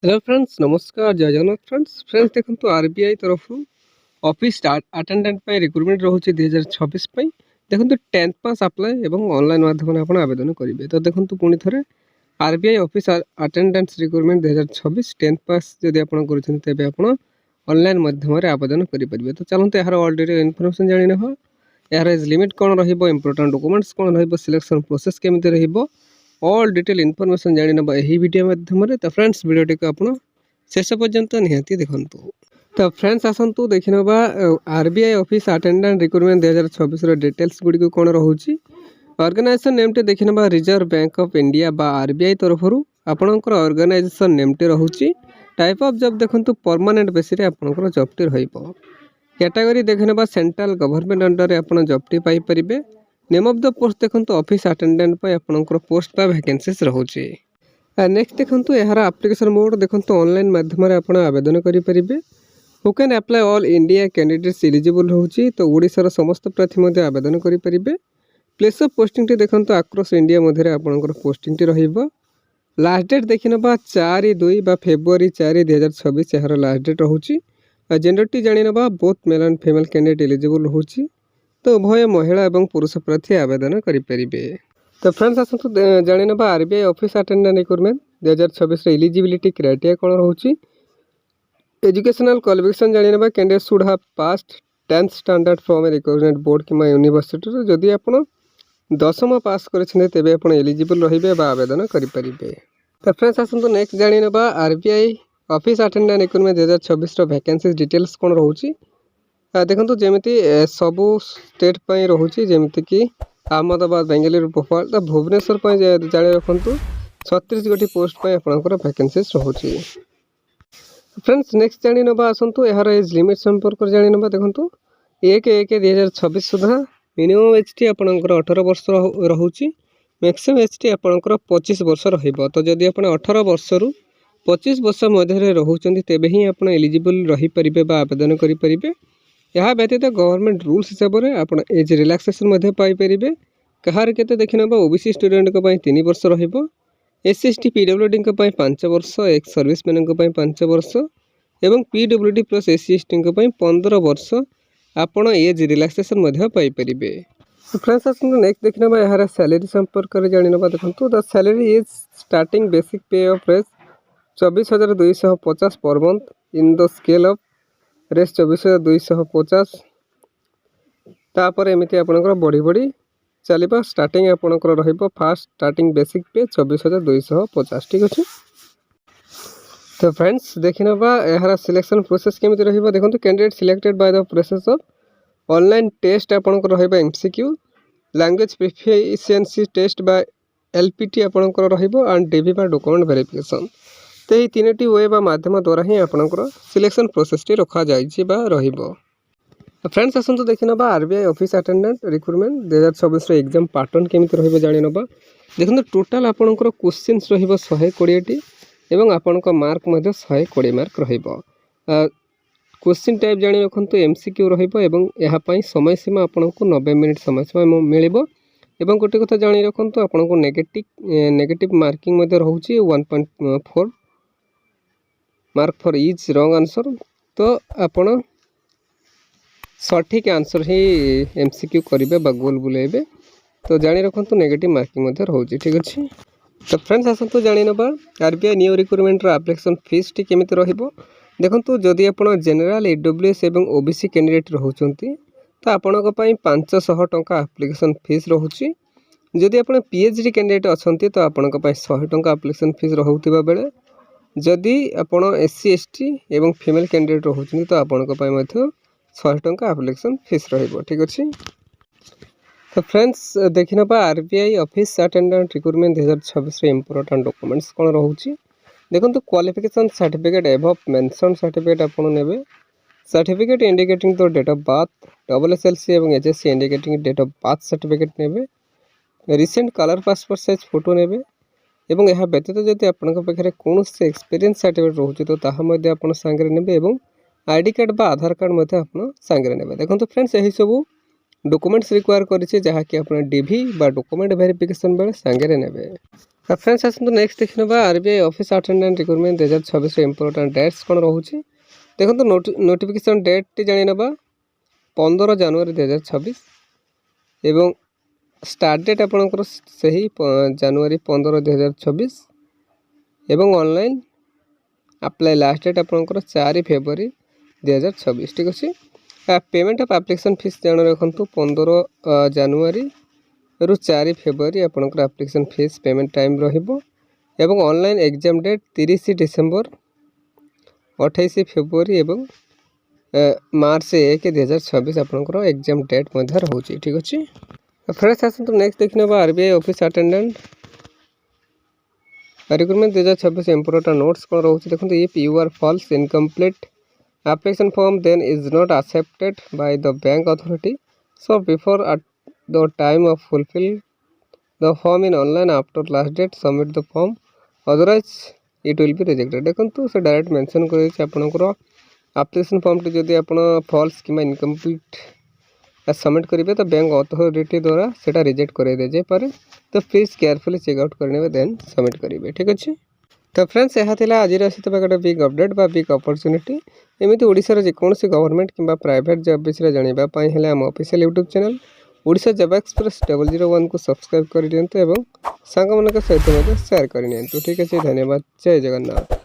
Hello friends नमस्कार जय Jagannath friends देखो आरबीआई तरफ ऑफिस अटेंडेंट रिक्रुटमेंट रोचे 2026 देखो 10th पास अप्लाई और ऑनलाइन माध्यम आप आवेदन करेंगे। तो देखो पुणी थे RBI office attendance recruitment 2026 10th पास जब आप ऑनलाइन माध्यम आवेदन करेंगे। तो चलते यार ऑल डिटेल इनफॉरमेशन जानी ना यार एज लिमिट कौन इंपोर्टेंट डॉक्यूमेंट्स कौन सिलेक्शन प्रोसेस केमी रही ऑल डिटेल इनफॉरमेशन जानी ना यही वीडियो माध्यम। तो फ्रेंड्स वीडियोटी को आप शेष पर्यंत निहाती देखु। तो फ्रेंड्स आसतु देखी ना RBI office attendant recruitment 2026 details Gudi कौन रोचे। ऑर्गेनाइजेशन नेमटे देखी ना रिजर्व बैंक ऑफ इंडिया बा आरबीआई तरफ आपणकर ऑर्गेनाइजेशन नेमटे रोचे। टाइप ऑफ जॉब देखो परमानेंट बेसिस आपणकर जॉबटी रहिबो। कैटेगरी देखी ना सेंट्रल गवर्नमेंट अंडर आप जॉबटी पाइपर। नेम ऑफ द पोस्ट देखो ऑफिस अटेंडेंट आपणकर पोस्ट बा वैकेंसीज रोचे। नेक्स्ट देखो यार एप्लिकेशन मोड देखो ऑनलाइन माध्यम आप आवेदन करेंगे। Who can apply all India candidates eligible रोचे। तो ओडिशार समस्त प्रार्थी आवेदन करेंगे। प्लेस ऑफ पोस्टिंग देखो आक्रॉस इंडिया मध्य आपंकर पोस्टिंग रहिबो। लास्ट डेट देखी ना 4/2 फेब्रुआरी 4 2026 यार लास्ट डेट रोचे। जेंडर टी जानी ना both male and female candidate eligible रोचे। तो उभय महिला और पुरुष प्रार्थी आवेदन करेंगे। तो फ्रेंड्स आसतु जानी ना RBI office attendant recruitment 2026 eligibility criteria कौन रोचे। एजुकेशनल क्वालिफिकेशन जानी ना candidate should have passed 10th standard from a recognized board कि यूनिवर्सिटी। जदि आप 10th पास करेंगे आप एलिजिबल रहिबे बा आवेदन करेंगे। तो फ्रेंड्स आसतु नेक्स्ट जानी ना RBI office attendant recruitment 2026 vacancy details कौन रोचे। देखो जमीती सबू स्टेट रोचे जमीती कि अहमदाबाद बेंगलुरु भोपाल। तो भुवनेश्वर जाने रखु 36 गोटी पोस्ट पर आपंकर वैकेंसीज रोचे। फ्रेंड्स नेक्स्ट जानी ना आसतु यार एज लिमिट संपर्क जानी ना देखो 1/1/2026 सुधा मिनिमम एज टी आपंकर 18 वर्ष रोचे। मैक्सिमम एज टी आपंकर 25 वर्ष रहिबो। तो जदि आप 18 वर्ष रु 25 वर्ष मध्य रोचंती तेबे ही आप एलिजिबल रही परिबे बा आवेदन करेंगे। यह व्यतीत गवर्नमेंट रूल्स हिसाब से आप एज रिलैक्सेशन पाइपर। कहार के देखी ना ओबीसी स्टूडेंट 3 वर्ष रहिबो। एससी एसटी पीडब्ल्यूडी 5 वर्ष, एक्स सर्विस मैन 5 वर्ष एवं पीडब्ल्यूडी प्लस एससी एसटी 15 वर्ष आपण एज रिलैक्सेशन पाइपर। फ्रेंड्स आसतु नेक्स्ट देखी ना यार सैलरी संपर्क में जानी ना देखो। The salary is starting basic pay of रेस 24,250 per month in the scale of रेस 24,250। तापर एमती आपंकर बढ़ी बढ़ी चलवा स्टार्टिंग आपंकर फास्ट स्टार्टिंग बेसिक पे 24,250 ठीक अच्छे। तो फ्रेंड्स देखी ना यार सिलेक्शन प्रोसेस केमी रही देखो। Candidate selected by the process of online test आपंकर MCQ language proficiency test by LPT आपंकर एंड डीवी बा डॉक्यूमेंट वेरिफिकेशन। तो ये 3टी वे बा माध्यम द्वारा ही आपंकर सिलेक्शन प्रोसेस टी रखा जाए। फ्रेंड्स आसतु देखी ना RBI office attendant recruitment 2026 exam pattern केमी रही जानी ना देखो। टोटाल आपंकर क्वेश्चन रही एवं आपण मार्क 120 मार्क रहिबो। क्वेश्चन टाइप जानी रखु एमसीक्यू रहिबो एवं यहाँ समय सीमा आपको 90 मिनिट समय सीमा मिलिबो। एवं गोटे कथा जानी रखु आपको नेगेटिव मार्किंग रोचे 1.4 mark for each wrong answer. तो आपण सठिक आंसर ही एमसीक्यू करेंगे बा गोल बुलेबे। तो जानी रखु नेगेटिव मार्किंग रोचे ठीक अच्छे। तो फ्रेंड्स आसतु जानी ना RBI new recruitment application fee टी केमी रहिबो। देखो जदि आप जेनेराल ईडब्ल्यूएस एवं ओबीसी कैंडिडेट रोचंती तो आपण 500 टंका एप्लिकेशन फीस रोचे। जदि आप पीएचडी कैंडिडेट अच्छा तो आपण 100 टंका एप्लिकेशन फीस रोहुथिबा बेले जदि आप एससी एसटी एवं फीमेल कैंडिडेट रोचंती तो आपण 100 टंका एप्लिकेशन फीस रहिबो ठीक अच्छे। तो फ्रेंड्स देखी ना RBI office attendant recruitment 2026 important documents कौन रोचे। देखो qualification certificate above mention certificate आपन नेबे। Certificate indicating the date of birth SSLC एवं HSC indicating date of birth certificate नेबे। Recent colour passport size photo नेबे। एवं यह व्यतीत जदि आपन पाखे कौन से एक्सपीरियंस सर्टिफिकेट रोचे तो ताहा आप सांगे नेबे एवं आईडी कार्ड बा आधार कार्ड आप सांगे नेबे। देखो फ्रेंड्स यही सब डॉक्यूमेंट्स रिक्वायर करिछि जहाँकि आप डीवी बा डॉक्यूमेंट वेरिफिकेशन बेले सांगे नेबे। फ्रेंड्स आसतु नेक्स्ट देखा RBI office attendant recruitment 2026 important dates कौन रोचे देखो नोटिफिकेशन डेट टी जानी ना 15 जनवरी 2026 एवं स्टार्ट डेट आपंकर से ही जनवरी 15 2026 एवं ऑनलाइन अप्लाई लास्ट डेट आपंकर 4 फेब्रुआरी 2026 ठीक अच्छे। पेमेंट ऑफ एप्लिकेशन फीस जान रखु 15 जनवरी रु 4 फेब्रुआरी आपंकर एप्लिकेशन फीस पेमेंट टाइम रहिबो एवं online exam date 30 December 28 February एवं मार्च 1 2026 आपंकर एग्जाम डेट रोचे ठीक अच्छे। फ्रेंड्स आसतु नेक्स्ट देखने RBI office attendant recruitment 2026 important notes कौन रोचे देखो if you are false incomplete application form then is not accepted by the bank authority, so before at the time of fulfill the form in online after last date submit the form, otherwise it will be rejected। देखो से direct mention कर आपणकर application form T जदि आप false कि incomplete submit करेंगे तो bank authority द्वारा से रिजेक्ट कर दे पारे, तो प्लीज केयरफुली चेकआउट करने देन सबमिट करेंगे ठीक अच्छे। तो फ्रेंड्स यह था आज गोटे बिग अपडेट बा बिग अपॉर्चुनिटी एमती ओडिशार जेकोसी गवर्नमेंट किंबा प्राइवेट जॉब विषय जानापी आम official YouTube channel Odisha job express 001 को सब्सक्राइब कर दिंतु और सांग मान सहित शेयर करनी ठीक अच्छे। धन्यवाद। जय जगन्नाथ।